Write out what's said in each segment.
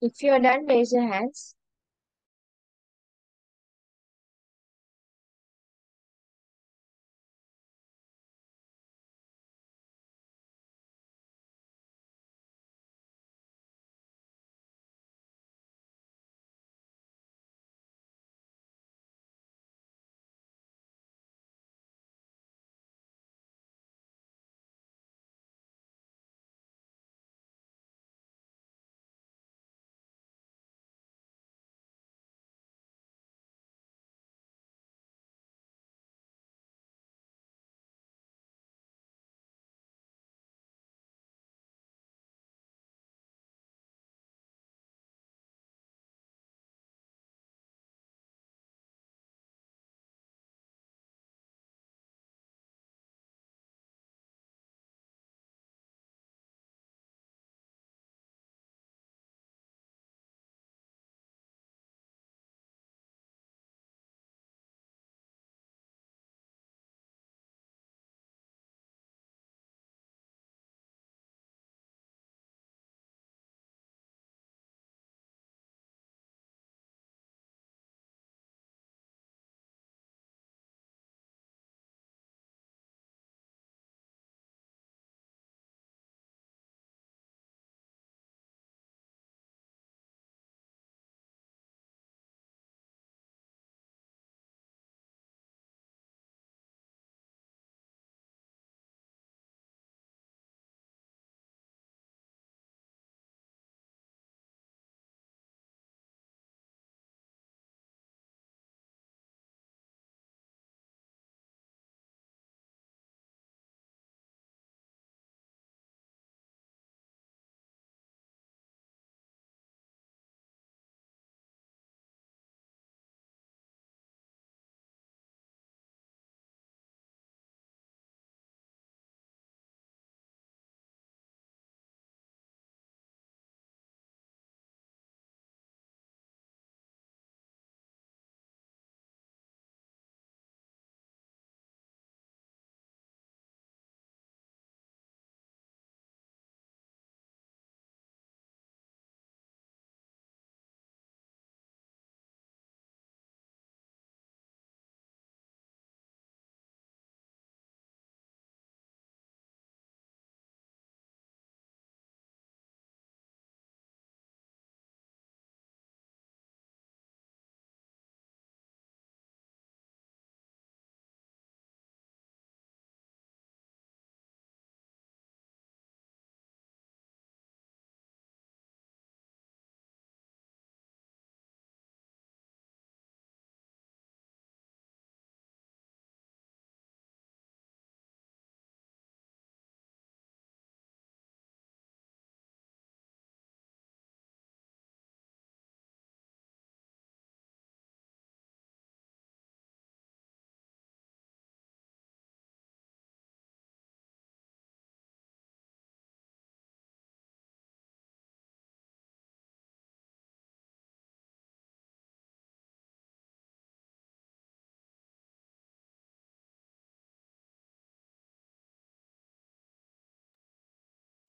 If you're done, raise your hands.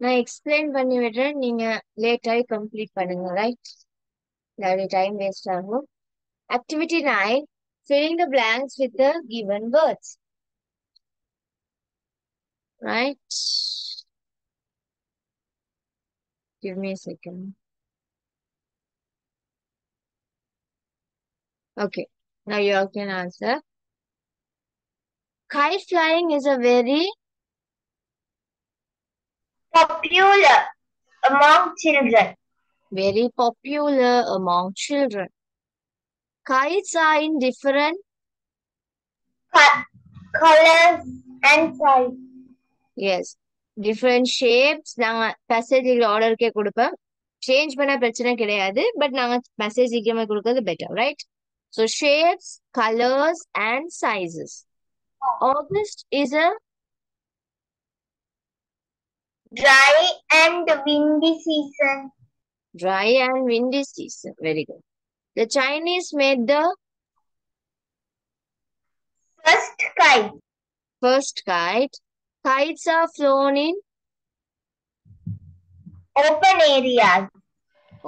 நான் explain பண்ணி விடுறேன். நீங்க லேட் ஆகி கம்ப்ளீட் பண்ணுங்க, ரைட்? இல்லாட்டி டைம் வேஸ்ட் ஆகும். Activity 9, filling the blanks with the given words. Right? Give me a second. Okay. Now you all can answer. Kite flying is a Popular among children. very popular among children. Kites are in different, Colors and size. yes, different shapes. நாங்க message ஆர்டருக்கே கொடுப்பேன். Change பண்ண பிரச்சனை கிடையாது. But நாங்க message சீக்கிரமா கொடுக்கறது better, right? So shapes, colors and sizes. August is a Dry and windy season. dry and windy season. Very good. The Chinese made the First kite. first kite. Kites are flown in Open areas.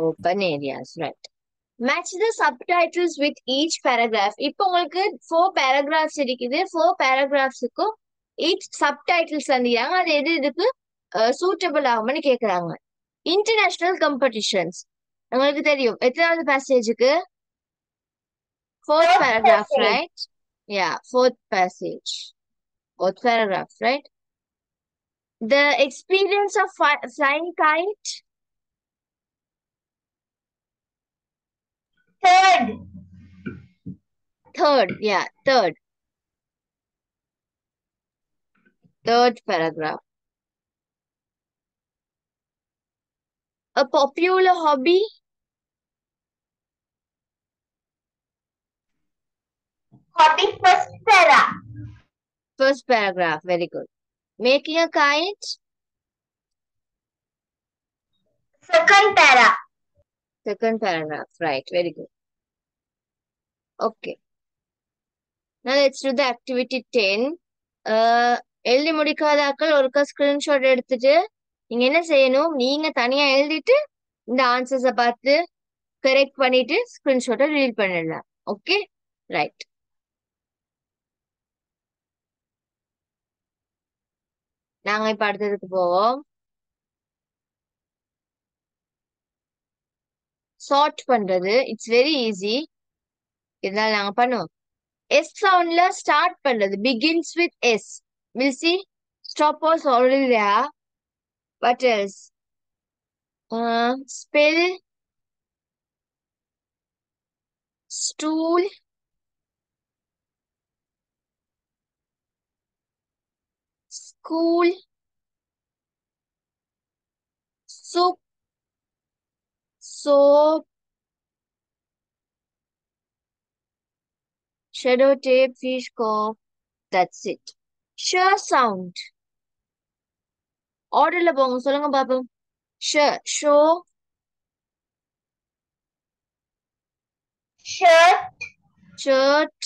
open areas, right? Match the subtitles with each paragraph. இப்போ உங்களுக்கு 4 paragraphs இருக்குது. 4 paragraphs-க்கும் each subtitles தந்தியாங்க. அது எது இதுக்கு suitable ஆகும்னு கேக்குறாங்க. International competitions உங்களுக்கு தெரியும் எத்தனாவது பேசேஜுக்கு? 4th paragraph, passage. right? Yeah, 4th passage. 4th paragraph, right? The experience of flying kite. Third. Yeah, third paragraph. A popular hobby. Hobby, first para. First paragraph, very good. Making a kite. Second para. Second paragraph, right, very good. Okay. Now let's do the activity 10. எழுதி முடிக்காதாக்கள் ஒருக்கா screenshot எடுத்துட்டு நீங்க என்ன செய்யணும், நீங்க தனியா எழுதிட்டு இந்த ஆன்சர்ஸை பார்த்து கரெக்ட் பண்ணிட்டு ஸ்கிரீன்ஷாட்டை ரீட் பண்ணிடலாம். Okay, right. நாங்க இப்ப அடுத்ததுக்கு போவோம். சார்ட் பண்றது இட்ஸ் வெரி ஈஸி. இதனால நாங்க பண்ணுவோம். எஸ் சவுண்ட்ல ஸ்டார்ட் பண்றது begins with S. Will see stop was already there. What else? Spell, stool, school, soup, soap, shadow tape, fish cough. That's it. Sure sound. ஆர்டர்ல போங்க, சொல்லுங்க பாப்போம். Sure, show, Shirt. shirt,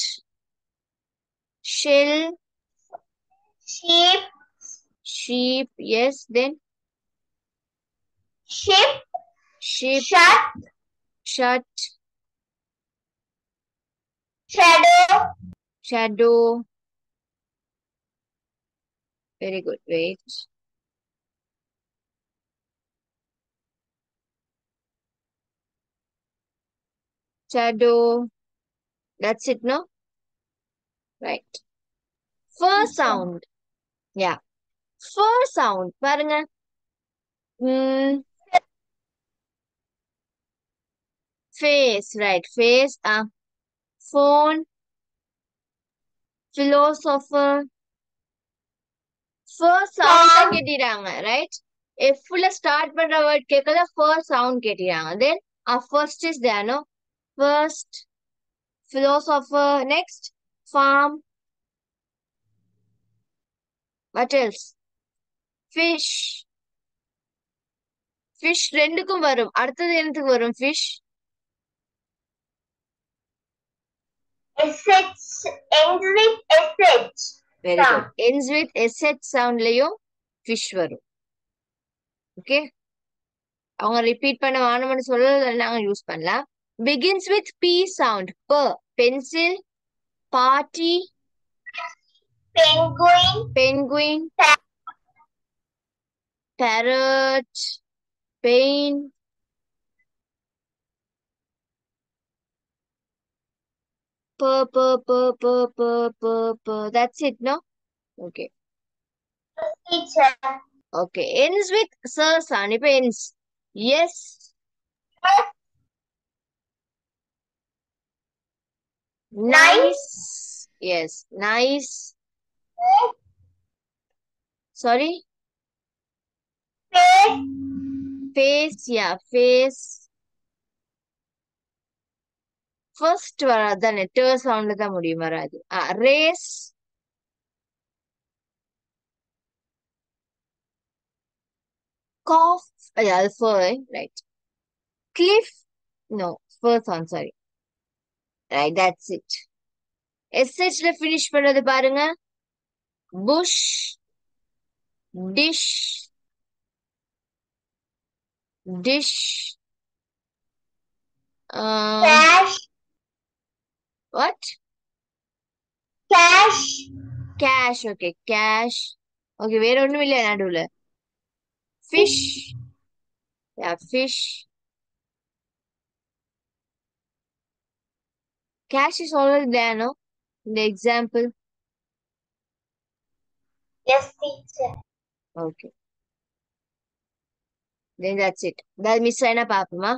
shell, Sheep. sheep. Yes, then Ship. sheep, Shut. shut, Shadow. shadow. Very good. Wait. Shadow. That's it, no? Right. First sound. Yeah. First sound. பாருங்க. Face, right. Face. Phone. Philosopher. First sound தான் கேட்டிராங்க, right? Full start பண்ற word கேட்கல, first sound கேட்டிராங்க. Then first is there, no? First, philosopher. Next, farm. What else? Fish. Fish ரெண்டுக்கும் வரும். அடுத்தது என்னத்துக்கு வரும்? Fish. SH. Ends with SH. Very good. Ends with SH soundலயும் fish வரும். Okay, அவங்க repeat பண்ண வேணும்னு சொல்ல நாங்க யூஸ் பண்ணலாம். begins with P sound. Pencil, party, Penguin. Parrot, pain, that's it, no? Okay. Teacher. Okay, ends with sir sound. இப்ப ends. Yes. Nice. Yes, nice. Sorry? Face, yeah, face. First வராதானே, sound தான் முடியும், வராது. Race. Cough. Yeah, fur, right. Cliff. No, first sound, sorry. Right, that's it. SH ல finish பண்ணது பாருங்க. Bush. Dish. Dish. cash, what? cash, Cash. Okay, cash. Okay, வேற ஒண்ணும் இல்லையா நடுவுல? Fish. Yeah, fish. Cash is already there, no? In the example. yes, teacher. Okay, then that's it. That miss ஆயினா பாப்போமா?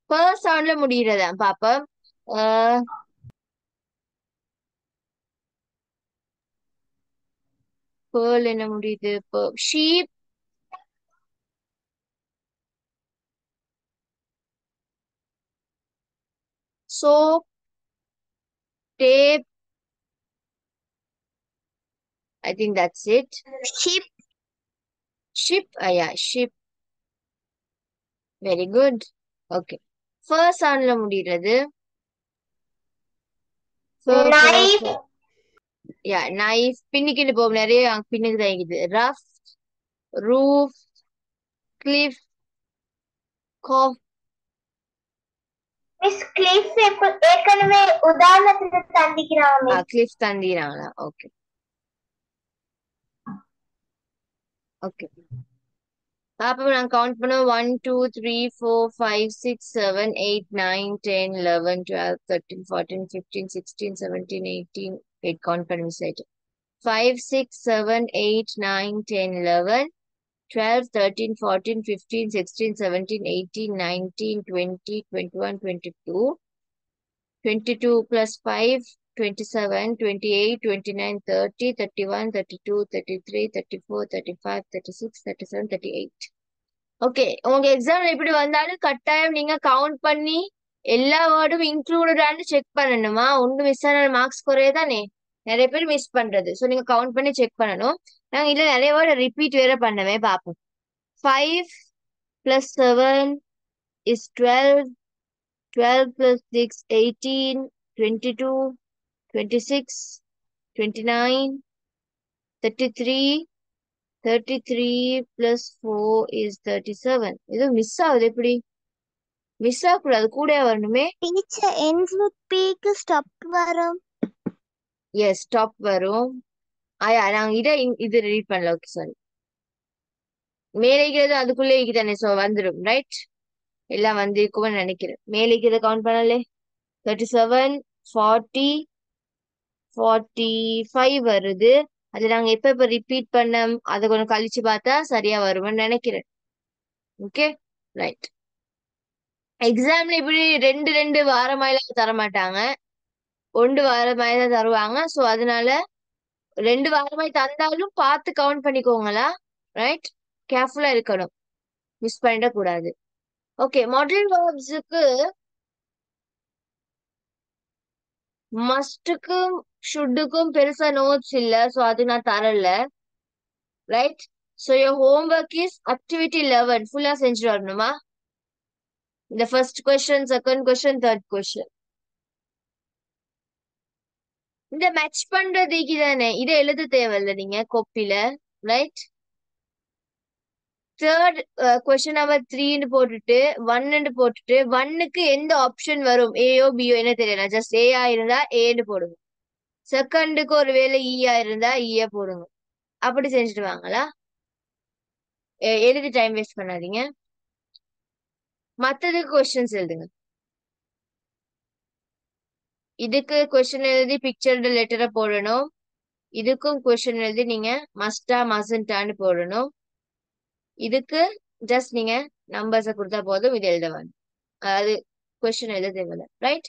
First soundல முடியறதா பாப்போம். Pearl என்ன முடியுது? Sheep. Soap. Tape. I think that's it. Sheep, Ship. Yeah, ship. Very good. Okay. First soundல முடியறது. knife, Yeah, knife. பின்னிக்கிட்டு போகும் நிறைய பின்னுக்கு தான் இருக்குது. Rough. Roof. Cliff. Cough. Miss Cliff ஏற்கனவே உதாரணத்துக்கு தந்திக்கிறாங்க. Cliff தந்திராங்களா? Okay. Okay. அப்ப நான் கவுண்ட் பண்ணுவோம் 1 2 3 4 5 6 7 8 9 10 11 12 13 14 15 16 17 18 8 கவுண்ட் பண்ணி மிஸ் ஆயிட்டு 5 6 7 8 9 10 11 12 13 14 15 16 17 18 19 20 21 22 22 plus 5 27 28 29 30 31 32 33 34 35 36 37 38. ஓகே, உங்க எக்ஸாம்ல எப்படி வந்தாலும் கட்டாயம் நீங்க கவுண்ட் பண்ணி எல்லா வேர்டும் இன்க்ளூடடான்னு செக் பண்ணணுமா? ஒன்று மிஸ் ஆன மார்க்ஸ் குறையதானே? நிறைய பேர் மிஸ் பண்றது. ஸோ நீங்க கவுண்ட் பண்ணி செக் பண்ணணும். நாங்க இதுல நிறைய வேர்டு ரிப்பீட் வேற பண்ணவே பார்ப்போம். 5 plus 7 is 12. 12 plus 6 18. 22 26 29 33 33 plus 4 is 37. இது மிஸ் ஆகுது எப்படி? மிஸ் ஆகக்கூடாது, கூட வரணுமே. டீச்சர் ends with p க்கு ஸ்டாப் வரும். எஸ், ஸ்டாப் வரும். நாங்க இது ரீட் பண்ணல. Okay, sorry. மேலே இருக்கிறது அதுக்குள்ளே தானே, ஸோ வந்துடும். ரைட், எல்லாம் வந்திருக்கும்னு நினைக்கிறேன். மேலே இருக்கிறத கவுண்ட் பண்ணலே. 37 40 45 வருது. அது நாங்க எப்ப ரிப்பீட் பண்ணோம் அதை கொஞ்சம் கழிச்சு பார்த்தா சரியா வரும்னு நினைக்கிறேன். Okay, right. எக்ஸாம்ல இப்படி ரெண்டு ரெண்டு வாரமாயில தர மாட்டாங்க, 1 வாரமாய் தான் தருவாங்க. ஸோ அதனால 2 வாரமாய் தந்தாலும் பார்த்து கவுண்ட் பண்ணிக்கோங்களா. ரைட், கேர்ஃபுல்லா இருக்கணும், மிஸ் பண்ணிட கூடாது. ஓகே, மாடல் வேர்ப்ஸுக்கு மஸ்டுக்கும் ஷுட்டுக்கும் பெருசா நோட்ஸ் இல்ல, ஸோ அது நான் தரல. Right, so your homework is activity 11 ஃபுல்லா செஞ்சுட்டு வரணுமா? இந்த first question, second question, third question. இந்த மேட்ச் பண்றதுக்கு தானே இதை எழுத தேவையில்ல நீங்க கோப்பில. ரைட், தேர்ட் கொஸ்டின் நம்பர் 3ன்னு போட்டுட்டு 1ன்னு போட்டுட்டு 1க்கு எந்த ஆப்ஷன் வரும், ஏயோ பியோ என்ன தெரியல, ஜஸ்ட் ஏயா இருந்தா ஏன்னு போடுங்க. செகண்டுக்கு ஒருவேளை ஈயா இருந்தா ஈய போடுங்க. அப்படி செஞ்சுட்டு வாங்களா. எழுதி டைம் வேஸ்ட் பண்ணாதீங்க. மத்ததுக்கு கொஸ்டின்ஸ் எழுதுங்க. இதுக்கு கொஸ்டின் எழுதி பிக்சர்டு லெட்டரை போடணும். இதுக்கும் கொஸ்டின் எழுதி நீங்க மஸ்டா மசன்டான்னு போடணும். இதுக்கு ஜஸ்ட் நீங்க நம்பர்ஸை கொடுத்தா போதும், இது எழுத வேணும். அதாவது கொஸ்டின் எழுத தேவையில்ல. Right,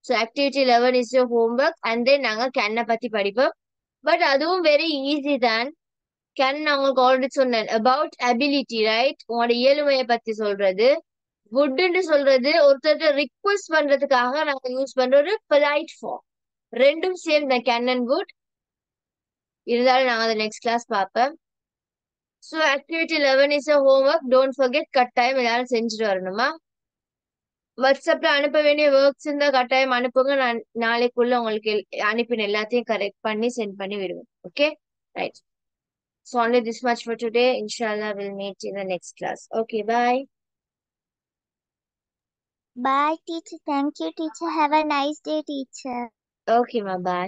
so activity 11 is your homework. And then நாங்க கேனை பத்தி படிப்போம். பட் அதுவும் வெரி ஈஸி தான். கேன் நான் உங்களுக்கு ஆல்ரெடி சொன்னேன், அபவுட் அபிலிட்டி. ரைட், உங்களோட இயலுமையை பத்தி சொல்றது. வுட்ன்னு சொல்றது ஒருத்தர் ரிக்வெஸ்ட் பண்றதுக்காக நாங்க யூஸ் பண்ற ஒரு பொலைட் ஃபார்ம். ரெண்டும் சேம் தான், கேன் அண்ட் வுட். இருந்தாலும் நாங்க அதை நெக்ஸ்ட் கிளாஸ் பார்ப்போம். So activity 11 is a homework. Don't forget, கட்டாயம் எல்லாரும் செஞ்சுட்டு வரணுமா? வாட்ஸ்அப்ல அனுப்ப வேண்டிய ஒர்க்ஸ் இருந்தா கட்டாயம் அனுப்புங்க. நான் நாளைக்குள்ள உங்களுக்கு அனுப்பின எல்லாத்தையும் கரெக்ட் பண்ணி சென்ட் பண்ணி விடுவேன். Okay, right. So only this much for today. Inshallah, we'll meet in the next class. Okay, bye. Bye, teacher. Thank you, teacher. Have a nice day, teacher. ஓகேம்மா பாய்.